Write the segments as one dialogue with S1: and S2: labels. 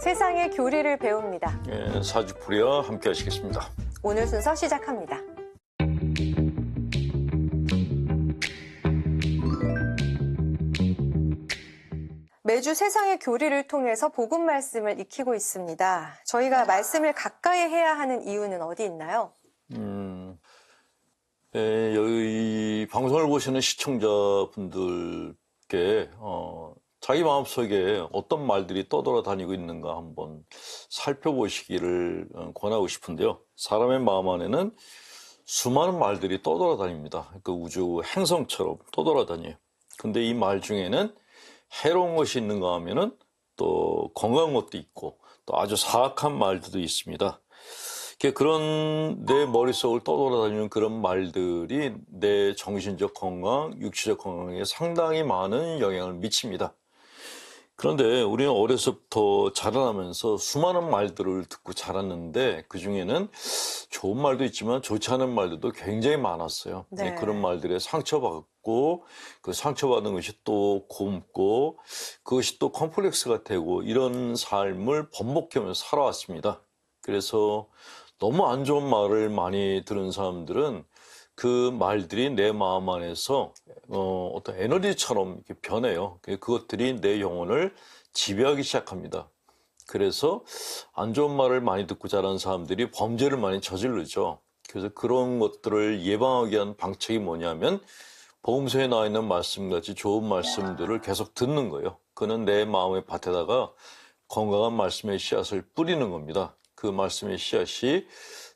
S1: 세상의 교리를 배웁니다.
S2: 예, 사주풀이와 함께 하시겠습니다.
S1: 오늘 순서 시작합니다. 매주 세상의 교리를 통해서 복음 말씀을 익히고 있습니다. 저희가 말씀을 가까이 해야 하는 이유는 어디 있나요?
S2: 여기 방송을 보시는 시청자분들께 자기 마음속에 어떤 말들이 떠돌아다니고 있는가 한번 살펴보시기를 권하고 싶은데요. 사람의 마음 안에는 수많은 말들이 떠돌아다닙니다. 그 우주 행성처럼 떠돌아다녀요. 근데 이 말 중에는 해로운 것이 있는가 하면은 또 건강한 것도 있고 또 아주 사악한 말들도 있습니다. 그런 내 머릿속을 떠돌아다니는 그런 말들이 내 정신적 건강, 육체적 건강에 상당히 많은 영향을 미칩니다. 그런데 우리는 어려서부터 자라나면서 수많은 말들을 듣고 자랐는데 그중에는 좋은 말도 있지만 좋지 않은 말들도 굉장히 많았어요.
S1: 네.
S2: 그런 말들에 상처받고 그 상처받은 것이 또 곪고 그것이 또 컴플렉스가 되고 이런 삶을 번복하면서 살아왔습니다. 그래서 너무 안 좋은 말을 많이 들은 사람들은 그 말들이 내 마음 안에서 어떤 에너지처럼 이렇게 변해요. 그것들이 내 영혼을 지배하기 시작합니다. 그래서 안 좋은 말을 많이 듣고 자란 사람들이 범죄를 많이 저지르죠. 그래서 그런 것들을 예방하기 위한 방책이 뭐냐면 복음서에 나와 있는 말씀같이 좋은 말씀들을 계속 듣는 거예요. 그는 내 마음의 밭에다가 건강한 말씀의 씨앗을 뿌리는 겁니다. 그 말씀의 씨앗이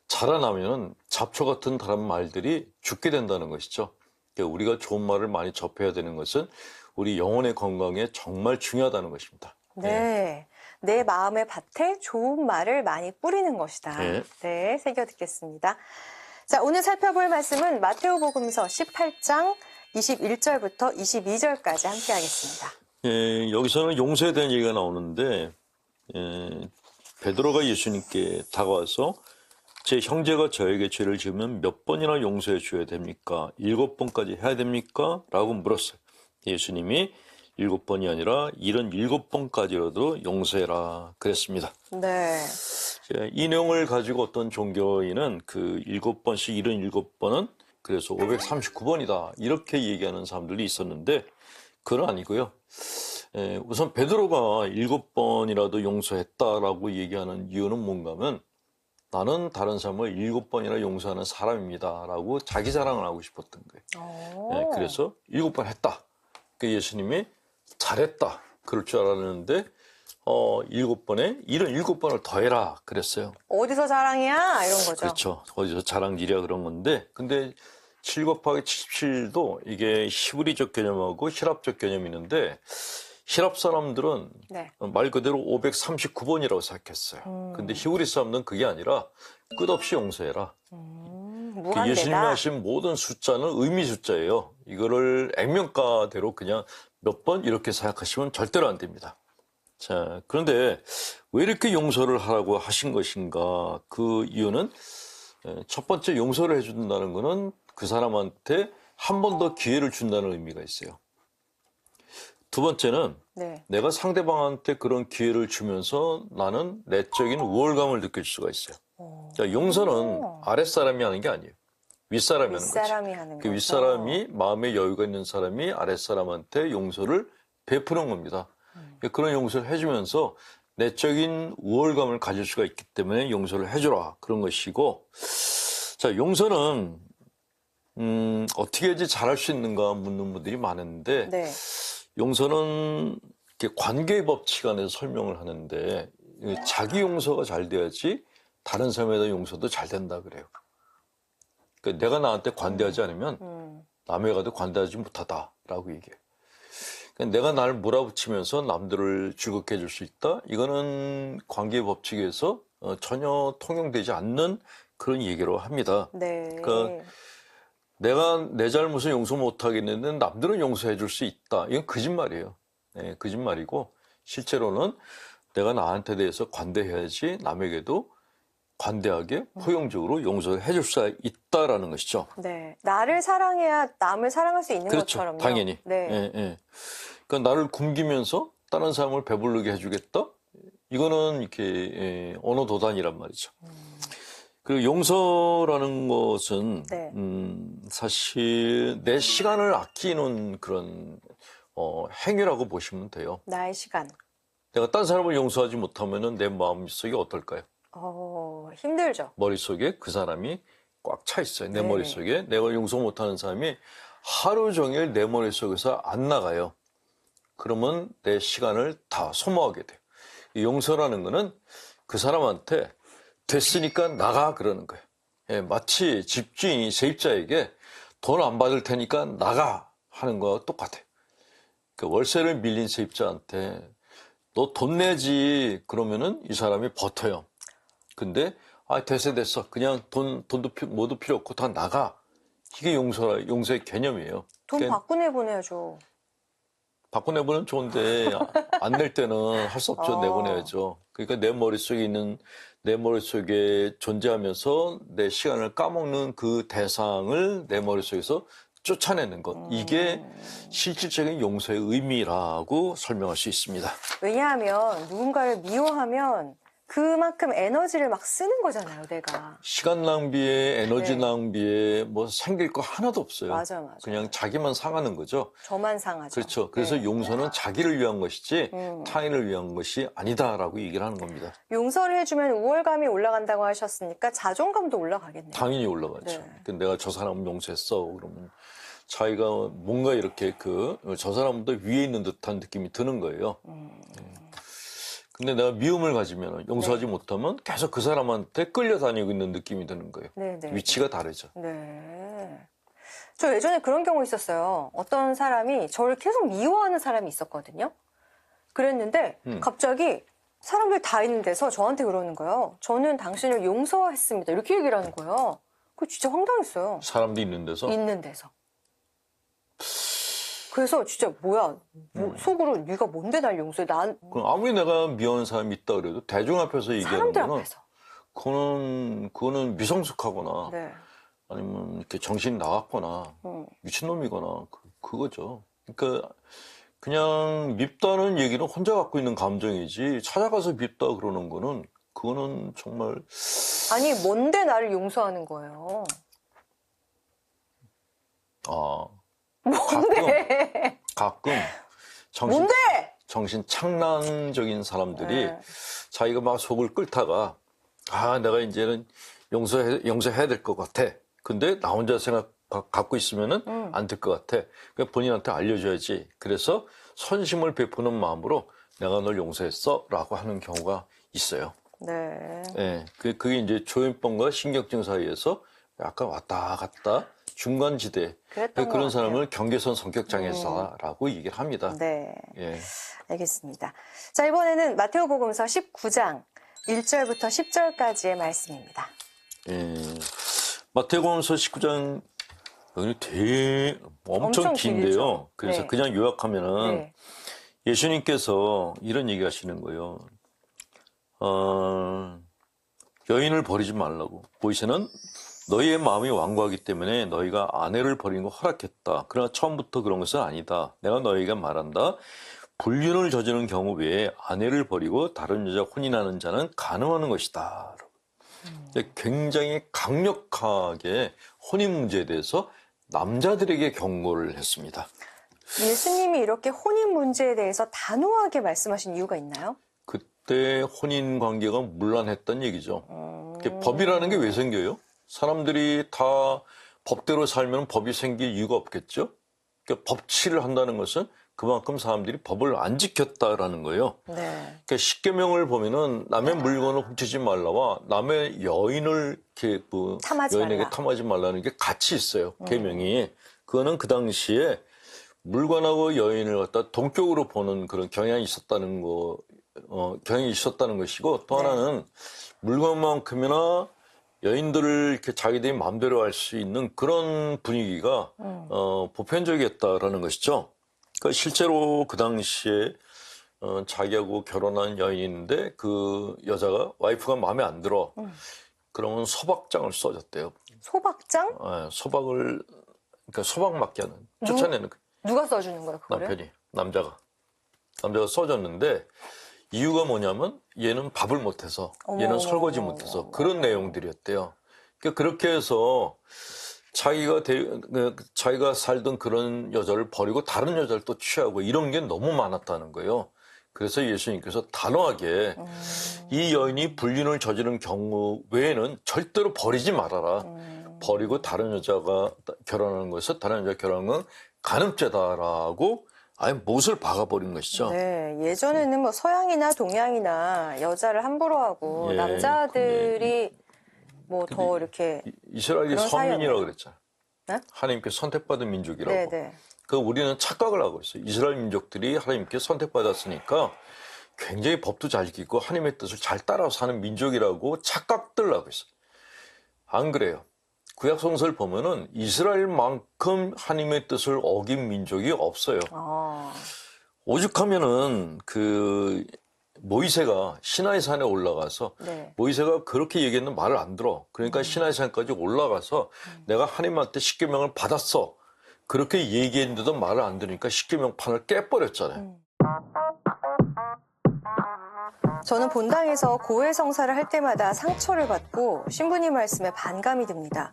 S2: 자라나면 잡초 같은 다른 말들이 죽게 된다는 것이죠. 그러니까 우리가 좋은 말을 많이 접해야 되는 것은 우리 영혼의 건강에 정말 중요하다는 것입니다.
S1: 네. 내 마음의 밭에 좋은 말을 많이 뿌리는 것이다.
S2: 네.
S1: 네, 새겨 듣겠습니다. 자, 오늘 살펴볼 말씀은 마테오복음서 18장 21절부터 22절까지 함께 하겠습니다.
S2: 여기서는 용서에 대한 얘기가 나오는데 베드로가 예수님께 다가와서 제 형제가 저에게 죄를 지으면 몇 번이나 용서해 줘야 됩니까? 7번까지 해야 됩니까? 라고 물었어요. 예수님이 7번이 아니라 77번까지라도 용서해라 그랬습니다.
S1: 네.
S2: 이 내용을 가지고 어떤 종교인은 그 7번씩 77번은 그래서 539번이다 이렇게 얘기하는 사람들이 있었는데 그건 아니고요. 우선 베드로가 7번이라도 용서했다라고 얘기하는 이유는 뭔가 하면 나는 다른 사람을 7번이나 용서하는 사람입니다라고 자기 자랑을 하고 싶었던 거예요. 그래서 7번 했다. 그 예수님이 잘했다. 그럴 줄 알았는데 7번에 77번을 더해라 그랬어요.
S1: 어디서 자랑이야? 이런 거죠.
S2: 그렇죠. 어디서 자랑질이야 그런 건데 근데 7 곱하기 77도 이게 히브리적 개념하고 히랍적 개념이 있는데 히랍 사람들은
S1: 네.
S2: 말 그대로 539번이라고 생각했어요. 근데 히브리 사람들은 그게 아니라 끝없이 용서해라.
S1: 무한대다.
S2: 예수님이 하신 모든 숫자는 의미 숫자예요. 이거를 액면가대로 그냥 몇 번 이렇게 생각하시면 절대로 안 됩니다. 자, 그런데 왜 이렇게 용서를 하라고 하신 것인가? 그 이유는 첫 번째 용서를 해준다는 것은 그 사람한테 한 번 더 기회를 준다는 의미가 있어요. 두 번째는
S1: 네.
S2: 내가 상대방한테 그런 기회를 주면서 나는 내적인 우월감을 느낄 수가 있어요. 자, 용서는 아랫사람이 하는 게 아니에요. 윗사람이 하는 거죠.
S1: 윗사람이 하는
S2: 그
S1: 거죠.
S2: 윗사람이 마음에 여유가 있는 사람이 아랫사람한테 용서를 베푸는 겁니다. 그런 용서를 해주면서 내적인 우월감을 가질 수가 있기 때문에 용서를 해주라 그런 것이고 자, 용서는 어떻게 해야지 잘할 수 있는가 묻는 분들이 많은데
S1: 네.
S2: 용서는 이렇게 관계의 법칙 안에서 설명을 하는데 자기 용서가 잘 돼야지 다른 사람에 대한 용서도 잘 된다 그래요. 그러니까 내가 나한테 관대하지 않으면 남에게 가도 관대하지 못하다라고 얘기해요. 그러니까 내가 나를 몰아붙이면서 남들을 즐겁게 해줄 수 있다? 이거는 관계의 법칙에서 전혀 통용되지 않는 그런 얘기로 합니다.
S1: 네.
S2: 그러니까 내가 내 잘못을 용서 못하겠는데 남들은 용서해 줄 수 있다. 이건 거짓말이에요. 네, 거짓말이고 실제로는 내가 나한테 대해서 관대해야지 남에게도 관대하게 포용적으로 용서를 해줄 수 있다라는 것이죠.
S1: 네. 나를 사랑해야 남을 사랑할 수 있는
S2: 그렇죠.
S1: 것처럼요.
S2: 당연히.
S1: 네.
S2: 예, 예. 그러니까 나를 굶기면서 다른 사람을 배부르게 해주겠다? 이거는 이렇게 언어 도단이란 말이죠. 그리고 용서라는 것은
S1: 네.
S2: 사실 내 시간을 아끼는 그런 행위라고 보시면 돼요.
S1: 나의 시간.
S2: 내가 딴 사람을 용서하지 못하면은 내 마음속이 어떨까요?
S1: 힘들죠.
S2: 머릿속에 그 사람이 꽉 차 있어요. 내
S1: 네.
S2: 머릿속에 내가 용서 못하는 사람이 하루 종일 내 머릿속에서 안 나가요. 그러면 내 시간을 다 소모하게 돼요. 이 용서라는 거는 그 사람한테 됐으니까 나가 그러는 거예요. 예, 마치 집주인이 세입자에게 돈 안 받을 테니까 나가 하는 거와 똑같아요. 그 월세를 밀린 세입자한테 너 돈 내지 그러면은 이 사람이 버텨요. 근데 됐어. 그냥 돈도 뭐도 필요 없고 다 나가. 이게 용서의 개념이에요.
S1: 돈
S2: 그러니까
S1: 받고 내보내야죠.
S2: 받고 내보내면 좋은데 안 낼 때는 할 수 없죠. 내보내야죠. 그러니까 내 머릿속에 존재하면서 내 시간을 까먹는 그 대상을 내 머릿속에서 쫓아내는 것. 이게 실질적인 용서의 의미라고 설명할 수 있습니다.
S1: 왜냐하면 누군가를 미워하면 그만큼 에너지를 막 쓰는 거잖아요, 내가.
S2: 시간 낭비에 에너지
S1: 네.
S2: 낭비에 뭐 생길 거 하나도 없어요.
S1: 맞아.
S2: 그냥 자기만 상하는 거죠.
S1: 저만 상하죠.
S2: 그렇죠. 그래서
S1: 네.
S2: 용서는 자기를 위한 것이지
S1: 음.
S2: 타인을 위한 것이 아니다라고 얘기를 하는 겁니다.
S1: 용서를 해주면 우월감이 올라간다고 하셨으니까 자존감도 올라가겠네요.
S2: 당연히 올라가죠.
S1: 네.
S2: 그 내가 저 사람 용서했어. 그러면 자기가 뭔가 이렇게 저 사람보다 위에 있는 듯한 느낌이 드는 거예요. 근데 내가 미움을 가지면 용서하지
S1: 네.
S2: 못하면 계속 그 사람한테 끌려다니고 있는 느낌이 드는 거예요.
S1: 네.
S2: 위치가 다르죠.
S1: 네. 저 예전에 그런 경우 있었어요. 어떤 사람이 저를 계속 미워하는 사람이 있었거든요. 그랬는데 갑자기 사람들 다 있는 데서 저한테 그러는 거예요. 저는 당신을 용서했습니다. 이렇게 얘기를 하는 거예요. 그거 진짜 황당했어요.
S2: 사람도 있는 데서.
S1: 있는 데서. 그래서 진짜 뭐야, 속으로 네가 뭔데 날 용서해? 난
S2: 그럼 아무리 내가 미워하는 사람이 있다 그래도 대중 앞에서 얘기하는
S1: 사람들
S2: 거는
S1: 앞에서.
S2: 그거는 미성숙하거나
S1: 네.
S2: 아니면 이렇게 정신이 나갔거나 미친놈이거나 그거죠. 그러니까 그냥 밉다는 얘기는 혼자 갖고 있는 감정이지 찾아가서 밉다 그러는 거는 그거는 정말
S1: 아니 뭔데 나를 용서하는 거예요?
S2: 가끔 정신 창란적인 사람들이
S1: 네.
S2: 자기가 막 속을 끓다가 내가 이제는 용서해야 될 것 같아. 근데 나 혼자 갖고 있으면은 안 될 것 같아. 그러니까 본인한테 알려줘야지. 그래서 선심을 베푸는 마음으로 내가 널 용서했어라고 하는 경우가 있어요.
S1: 네.
S2: 예, 그게 이제 조현병과 신경증 사이에서 약간 왔다 갔다 중간지대.
S1: 그랬던 것
S2: 그런
S1: 같아요.
S2: 사람을 경계선 성격 장애사라고 얘기를 합니다.
S1: 네.
S2: 예.
S1: 알겠습니다. 자, 이번에는 마테오복음서 19장 1절부터 10절까지의 말씀입니다.
S2: 예. 마태복음서 19장 여기 되게 엄청 긴데요.
S1: 길죠.
S2: 그래서
S1: 네.
S2: 그냥 요약하면은
S1: 네.
S2: 예수님께서 이런 얘기 하시는 거예요. 여인을 버리지 말라고. 모세는 너희의 마음이 완고하기 때문에 너희가 아내를 버리는 거 허락했다. 그러나 처음부터 그런 것은 아니다. 내가 너희에게 말한다. 불륜을 저지르는 경우 외에 아내를 버리고 다른 여자 혼인하는 자는 간음하는 것이다. 굉장히 강력하게 혼인 문제에 대해서 남자들에게 경고를 했습니다.
S1: 예수님이 이렇게 혼인 문제에 대해서 단호하게 말씀하신 이유가 있나요?
S2: 그때 혼인 관계가 문란했던 얘기죠. 법이라는 게 왜 생겨요? 사람들이 다 법대로 살면 법이 생길 이유가 없겠죠? 그러니까 법치를 한다는 것은 그만큼 사람들이 법을 안 지켰다라는 거예요.
S1: 네.
S2: 그러니까 십계명을 보면은 남의 물건을 훔치지 말라와 남의 여인을 이렇게
S1: 탐하지
S2: 여인에게
S1: 말라.
S2: 탐하지 말라는 게 같이 있어요. 계명이. 그거는 그 당시에 물건하고 여인을 갖다 동격으로 보는 그런 경향이 있었다는 것이고 또
S1: 네.
S2: 하나는 물건만큼이나 여인들을 이렇게 자기들이 마음대로 할 수 있는 그런 분위기가 보편적이었다라는 것이죠. 그러니까 실제로 그 당시에 자기하고 결혼한 여인이 있는데 그 여자가 와이프가 마음에 안 들어. 그러면 소박장을 써줬대요.
S1: 소박장?
S2: 그러니까 소박 맞게 하는, 쫓아내는
S1: 누가 써주는 거예요, 그거를?
S2: 남자가 써줬는데 이유가 뭐냐면 얘는 밥을 못해서, 얘는 설거지 못해서 그런 내용들이었대요. 그러니까 그렇게 해서 자기가 살던 그런 여자를 버리고 다른 여자를 또 취하고 이런 게 너무 많았다는 거예요. 그래서 예수님께서 단호하게 이 여인이 불륜을 저지른 경우 외에는 절대로 버리지 말아라. 버리고 다른 여자가 결혼하는 것은 다른 여자 결혼하는 건 간음죄다라고 아예 못을 박아버린 것이죠.
S1: 네, 예전에는 뭐 서양이나 동양이나 여자를 함부로 하고
S2: 예,
S1: 남자들이 뭐 더 이렇게
S2: 이스라엘이
S1: 그런
S2: 선민이라고
S1: 사이였네요.
S2: 그랬잖아요.
S1: 네?
S2: 하나님께 선택받은 민족이라고.
S1: 네네.
S2: 그 우리는 착각을 하고 있어요. 이스라엘 민족들이 하나님께 선택받았으니까 굉장히 법도 잘 지키고 하나님의 뜻을 잘 따라서 사는 민족이라고 착각들 하고 있어요. 안 그래요. 구약 성서를 보면은 이스라엘만큼 하나님의 뜻을 어긴 민족이 없어요. 오죽하면은 그 모이세가 시나이 산에 올라가서
S1: 네.
S2: 모이세가 그렇게 얘기했는 말을 안 들어. 그러니까 시나이 산까지 올라가서 내가 하나님한테 십계명을 받았어. 그렇게 얘기했는데도 말을 안 들으니까 십계명판을 깨버렸잖아요.
S1: 저는 본당에서 고해성사를 할 때마다 상처를 받고 신부님 말씀에 반감이 듭니다.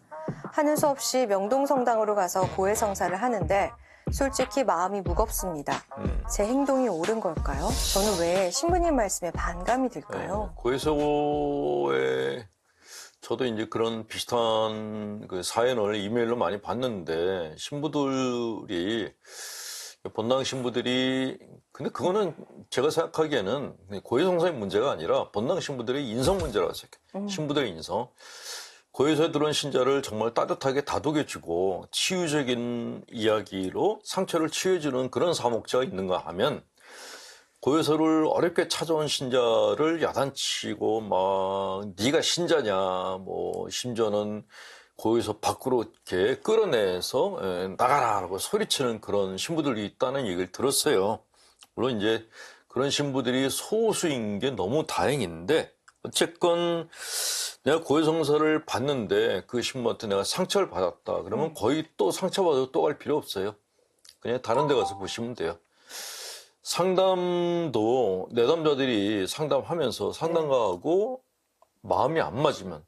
S1: 하는 수 없이 명동성당으로 가서 고해성사를 하는데 솔직히 마음이 무겁습니다. 제 행동이 옳은 걸까요? 저는 왜 신부님 말씀에 반감이 들까요?
S2: 고해서고에 저도 이제 그런 비슷한 그 사연을 이메일로 많이 받는데 신부들이 본당 신부들이 근데 그거는 제가 생각하기에는 고해성사의 문제가 아니라 본당 신부들의 인성 문제라고 생각해요. 신부들의 인성. 고해서에 들어온 신자를 정말 따뜻하게 다독여주고 치유적인 이야기로 상처를 치유해주는 그런 사목자가 있는가 하면 고해서를 어렵게 찾아온 신자를 야단치고 막 네가 신자냐 뭐 심지어는 고해서 밖으로 이렇게 끌어내서 나가라라고 소리치는 그런 신부들이 있다는 얘기를 들었어요. 물론 이제 그런 신부들이 소수인 게 너무 다행인데 어쨌건 내가 고해성사를 받는데 그 신부한테 내가 상처를 받았다. 그러면 거의 또 상처받아도 또 갈 필요 없어요. 그냥 다른 데 가서 보시면 돼요. 상담도 내담자들이 상담하면서 상담가하고 마음이 안 맞으면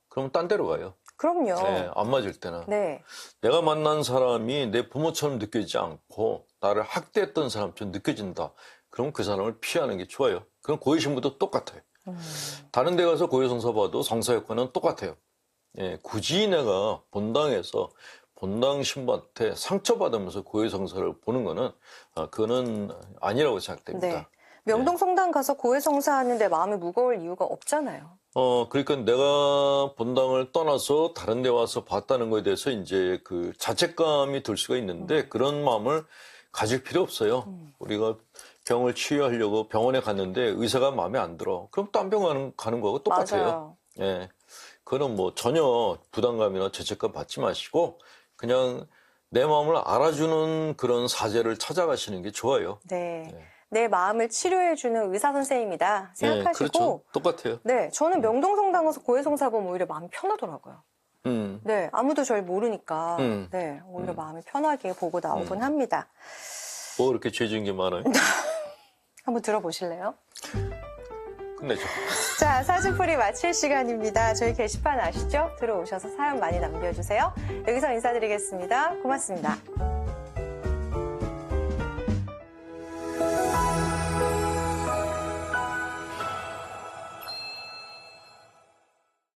S2: 그럼 딴 데로 가요.
S1: 그럼요.
S2: 네, 안 맞을 때는.
S1: 네.
S2: 내가 만난 사람이 내 부모처럼 느껴지지 않고 나를 학대했던 사람처럼 느껴진다. 그럼 그 사람을 피하는 게 좋아요. 그럼 고해 신부도 똑같아요. 다른 데 가서 고해성사 봐도 성사 효과는 똑같아요. 예, 굳이 내가 본당에서 본당 신부한테 상처받으면서 고해성사를 보는 거는 그거는 아니라고 생각됩니다.
S1: 네. 명동성당 가서 고해성사 하는데 마음이 무거울 이유가 없잖아요.
S2: 그러니까 내가 본당을 떠나서 다른 데 와서 봤다는 거에 대해서 이제 그 자책감이 들 수가 있는데 그런 마음을 가질 필요 없어요. 우리가 병을 치유하려고 병원에 갔는데 의사가 마음에 안 들어. 그럼 딴 병원 가는 거하고 똑같아요.
S1: 맞아요.
S2: 예. 그거는 뭐 전혀 부담감이나 죄책감 받지 마시고 그냥 내 마음을 알아주는 그런 사제를 찾아가시는 게 좋아요.
S1: 네. 내 마음을 치료해주는 의사 선생님이다 생각하시고.
S2: 그렇죠. 똑같아요.
S1: 네. 저는 명동성당 가서 고해성사 보면 오히려 마음이 편하더라고요. 네. 아무도 절 모르니까. 네. 오히려 마음이 편하게 보고 나오곤 합니다.
S2: 뭐 그렇게 죄진 게 많아요?
S1: 한번 들어보실래요?
S2: 끝내죠.
S1: 자, 사주풀이 마칠 시간입니다. 저희 게시판 아시죠? 들어오셔서 사연 많이 남겨주세요. 여기서 인사드리겠습니다. 고맙습니다.